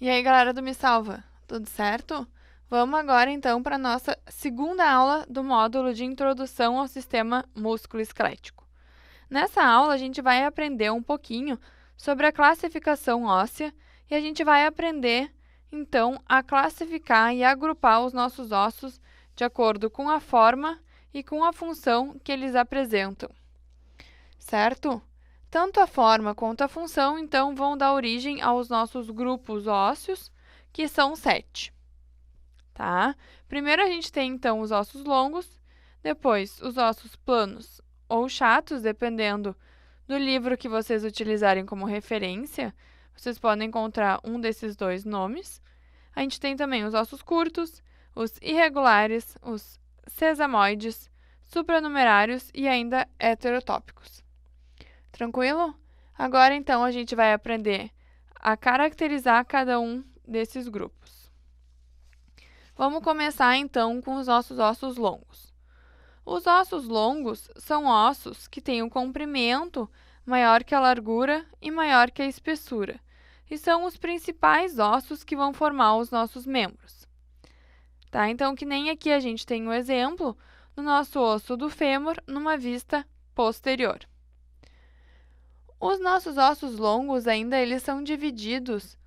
E aí, galera do Me Salva, tudo certo? Vamos agora, então, para a nossa segunda aula do módulo de Introdução ao Sistema Músculo-Esquelético. Nessa aula, a gente vai aprender um pouquinho sobre a classificação óssea e a gente vai aprender, então, a classificar e agrupar os nossos ossos de acordo com a forma e com a função que eles apresentam, certo? Tanto a forma quanto a função, então, vão dar origem aos nossos grupos ósseos, que são 7, tá? Primeiro a gente tem, então, os ossos longos, depois os ossos planos ou chatos, dependendo do livro que vocês utilizarem como referência, vocês podem encontrar um desses dois nomes. A gente tem também os ossos curtos, os irregulares, os sesamoides, supranumerários e ainda heterotópicos. Tranquilo? Agora, então, a gente vai aprender a caracterizar cada um desses grupos. Vamos começar, então, com os nossos ossos longos. Os ossos longos são ossos que têm um comprimento maior que a largura e maior que a espessura, e são os principais ossos que vão formar os nossos membros. Tá? Então, que nem aqui a gente tem o exemplo do nosso osso do fêmur numa vista posterior. Os nossos ossos longos ainda eles são divididos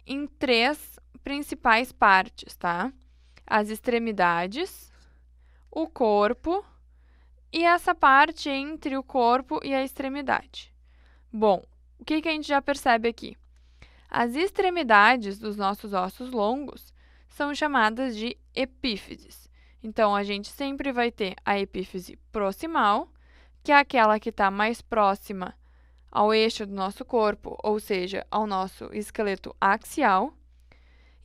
em 3 principais partes, tá? As extremidades, o corpo e essa parte entre o corpo e a extremidade. Bom, o que a gente já percebe aqui? As extremidades dos nossos ossos longos são chamadas de epífises. Então, a gente sempre vai ter a epífise proximal, que é aquela que está mais próxima ao eixo do nosso corpo, ou seja, ao nosso esqueleto axial,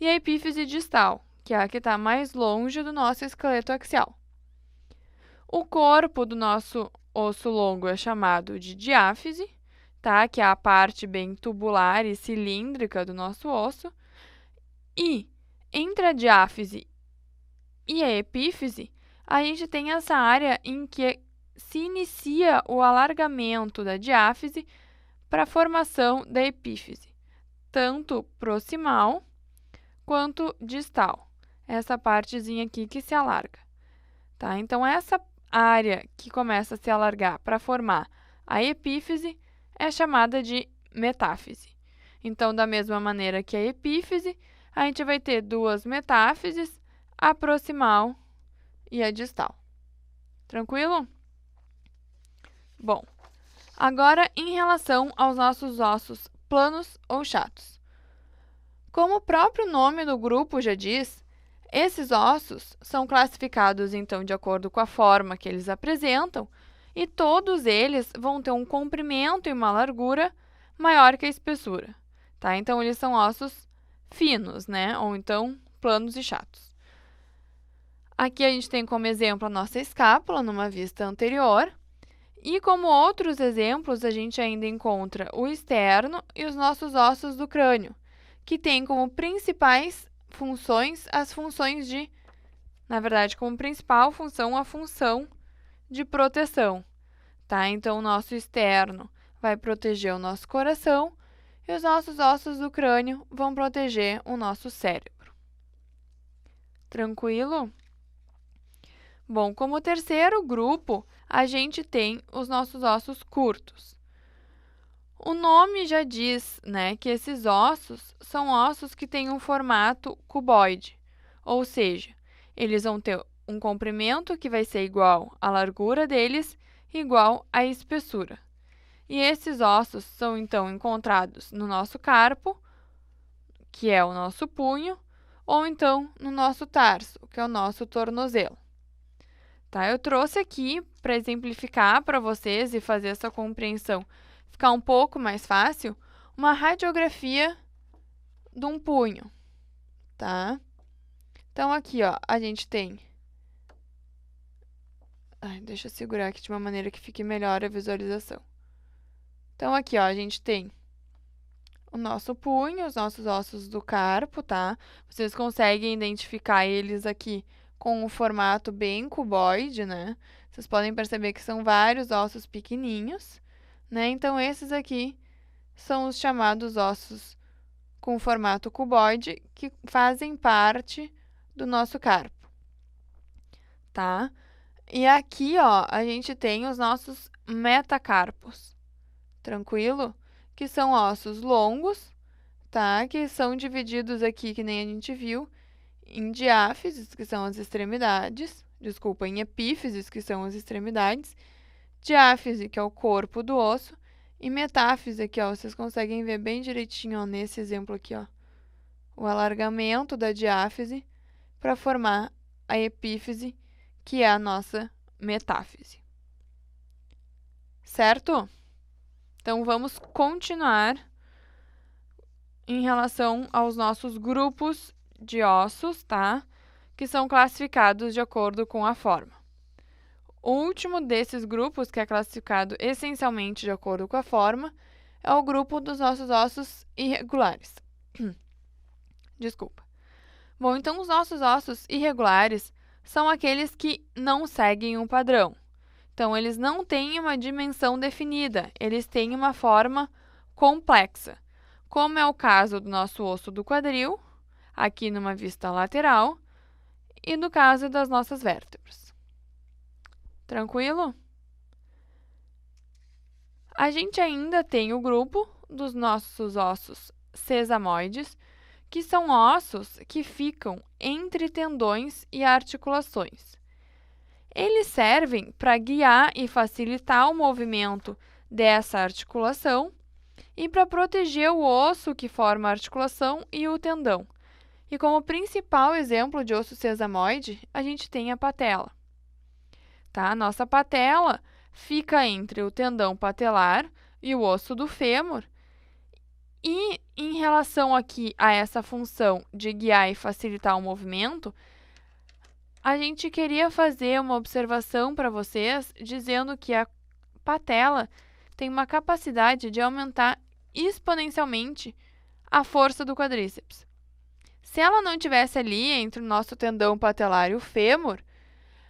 e a epífise distal, que é a que está mais longe do nosso esqueleto axial. O corpo do nosso osso longo é chamado de diáfise, tá? Que é a parte bem tubular e cilíndrica do nosso osso. E entre a diáfise e a epífise, a gente tem essa área em que se inicia o alargamento da diáfise para a formação da epífise, tanto proximal quanto distal. Essa partezinha aqui que se alarga, tá? Então, essa área que começa a se alargar para formar a epífise é chamada de metáfise. Então, da mesma maneira que a epífise, a gente vai ter 2 metáfises, a proximal e a distal. Tranquilo? Bom, agora em relação aos nossos ossos planos ou chatos. Como o próprio nome do grupo já diz, esses ossos são classificados, então, de acordo com a forma que eles apresentam, e todos eles vão ter um comprimento e uma largura maior que a espessura, tá? Então, eles são ossos finos, né? Ou então, planos e chatos. Aqui a gente tem como exemplo a nossa escápula, numa vista anterior. E como outros exemplos, a gente ainda encontra o externo e os nossos ossos do crânio, que têm como principais funções as funções de, na verdade, como principal função, a função de proteção, tá? Então, o nosso externo vai proteger o nosso coração e os nossos ossos do crânio vão proteger o nosso cérebro. Tranquilo? Bom, como terceiro grupo, a gente tem os nossos ossos curtos. O nome já diz, né, que esses ossos são ossos que têm um formato cuboide, ou seja, eles vão ter um comprimento que vai ser igual à largura deles, igual à espessura. E esses ossos são, então, encontrados no nosso carpo, que é o nosso punho, ou então no nosso tarso, que é o nosso tornozelo. Tá? Eu trouxe aqui para exemplificar para vocês e fazer essa compreensão ficar um pouco mais fácil, uma radiografia de um punho, tá? Então, aqui, ó, a gente tem... deixa eu segurar aqui de uma maneira que fique melhor a visualização. Então, aqui, ó, a gente tem o nosso punho, os nossos ossos do carpo, tá? Vocês conseguem identificar eles aqui com um formato bem cuboide, né? Vocês podem perceber que são vários ossos pequenininhos, né? Então, esses aqui são os chamados ossos com formato cuboide que fazem parte do nosso carpo, tá? E aqui, ó, a gente tem os nossos metacarpos, tranquilo? Que são ossos longos, tá? Que são divididos aqui, que nem a gente viu, em diáfises, que são as extremidades, desculpa, em epífises, que são as extremidades, diáfise, que é o corpo do osso, e metáfise, aqui, ó, vocês conseguem ver bem direitinho, ó, nesse exemplo aqui, ó, o alargamento da diáfise para formar a epífise, que é a nossa metáfise. Certo? Então, vamos continuar em relação aos nossos grupos de ossos, tá? Que são classificados de acordo com a forma. O último desses grupos, que é classificado essencialmente de acordo com a forma, é o grupo dos nossos ossos irregulares. Desculpa. Bom, então os nossos ossos irregulares são aqueles que não seguem um padrão. Então, eles não têm uma dimensão definida, eles têm uma forma complexa, como é o caso do nosso osso do quadril, aqui numa vista lateral, e no caso das nossas vértebras. Tranquilo? A gente ainda tem o grupo dos nossos ossos sesamoides, que são ossos que ficam entre tendões e articulações. Eles servem para guiar e facilitar o movimento dessa articulação e para proteger o osso que forma a articulação e o tendão. E como principal exemplo de osso sesamoide, a gente tem a patela. Tá? A nossa patela fica entre o tendão patelar e o osso do fêmur. E em relação aqui a essa função de guiar e facilitar o movimento, a gente queria fazer uma observação para vocês, dizendo que a patela tem uma capacidade de aumentar exponencialmente a força do quadríceps. Se ela não tivesse ali entre o nosso tendão patelar e o fêmur,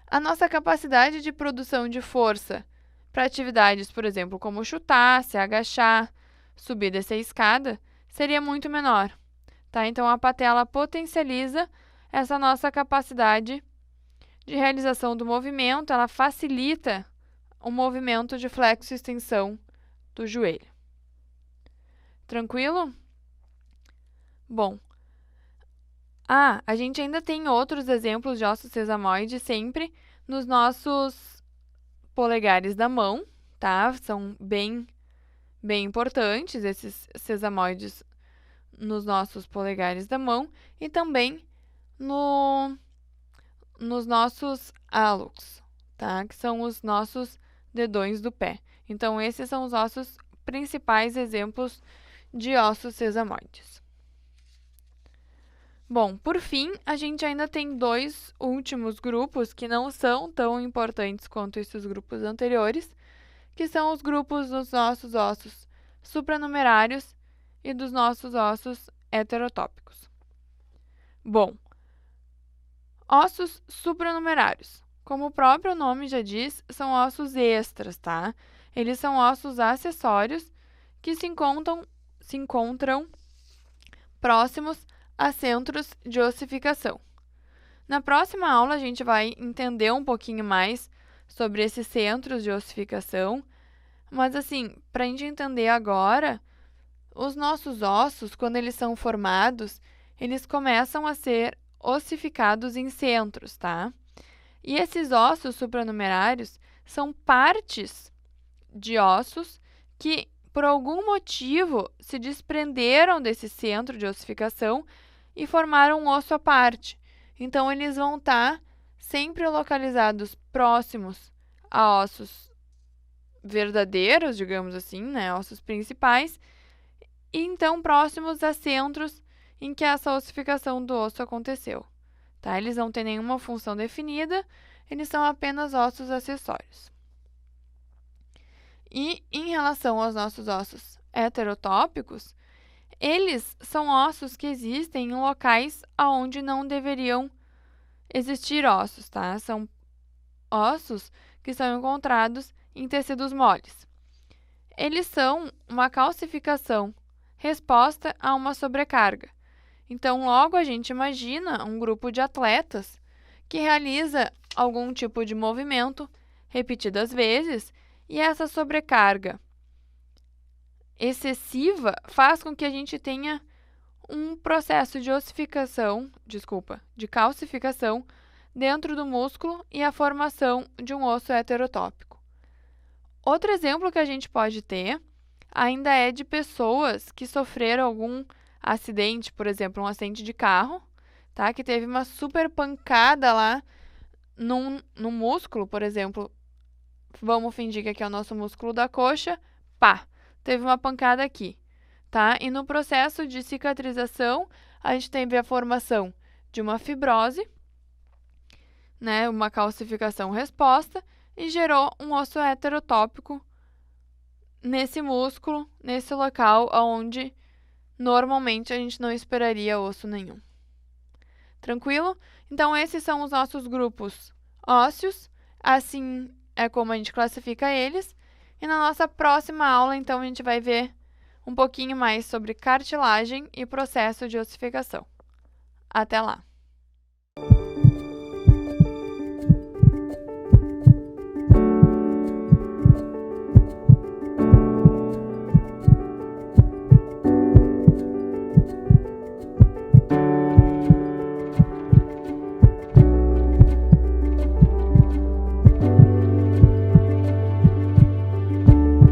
a nossa capacidade de produção de força para atividades, por exemplo, como chutar, se agachar, subir e descer a escada, seria muito menor. Tá? Então, a patela potencializa essa nossa capacidade de realização do movimento, ela facilita o movimento de flexo e extensão do joelho. Tranquilo? Bom, a gente ainda tem outros exemplos de ossos sesamoides sempre nos nossos polegares da mão, tá? São bem importantes esses sesamoides nos nossos polegares da mão e também nos nossos hallux, tá? Que são os nossos dedões do pé. Então, esses são os nossos principais exemplos de ossos sesamoides. Bom, por fim, a gente ainda tem dois últimos grupos que não são tão importantes quanto esses grupos anteriores, que são os grupos dos nossos ossos supranumerários e dos nossos ossos heterotópicos. Bom, ossos supranumerários. Como o próprio nome já diz, são ossos extras, tá? Eles são ossos acessórios que se encontram próximos a centros de ossificação. Na próxima aula, a gente vai entender um pouquinho mais sobre esses centros de ossificação, mas assim, para a gente entender agora, os nossos ossos, quando eles são formados, eles começam a ser ossificados em centros, tá? E esses ossos supranumerários são partes de ossos que, por algum motivo, se desprenderam desse centro de ossificação e formaram um osso à parte. Então, eles vão estar sempre localizados próximos a ossos verdadeiros, digamos assim, né? Ossos principais, e então próximos a centros em que essa ossificação do osso aconteceu. Tá? Eles não têm nenhuma função definida, eles são apenas ossos acessórios. E em relação aos nossos ossos heterotópicos, eles são ossos que existem em locais onde não deveriam existir ossos, tá? São ossos que são encontrados em tecidos moles. Eles são uma calcificação resposta a uma sobrecarga. Então, logo a gente imagina um grupo de atletas que realiza algum tipo de movimento repetidas vezes e essa sobrecarga excessiva faz com que a gente tenha um processo de de calcificação dentro do músculo e a formação de um osso heterotópico. Outro exemplo que a gente pode ter ainda é de pessoas que sofreram algum acidente, por exemplo, um acidente de carro, tá? Que teve uma super pancada lá no músculo, por exemplo. Vamos fingir que aqui é o nosso músculo da coxa, pá, teve uma pancada aqui, tá? E no processo de cicatrização, a gente teve a formação de uma fibrose, né? Uma calcificação resposta e gerou um osso heterotópico nesse músculo, nesse local onde normalmente a gente não esperaria osso nenhum. Tranquilo? Então, esses são os nossos grupos ósseos, assim é como a gente classifica eles. E na nossa próxima aula, então, a gente vai ver um pouquinho mais sobre cartilagem e processo de ossificação. Até lá!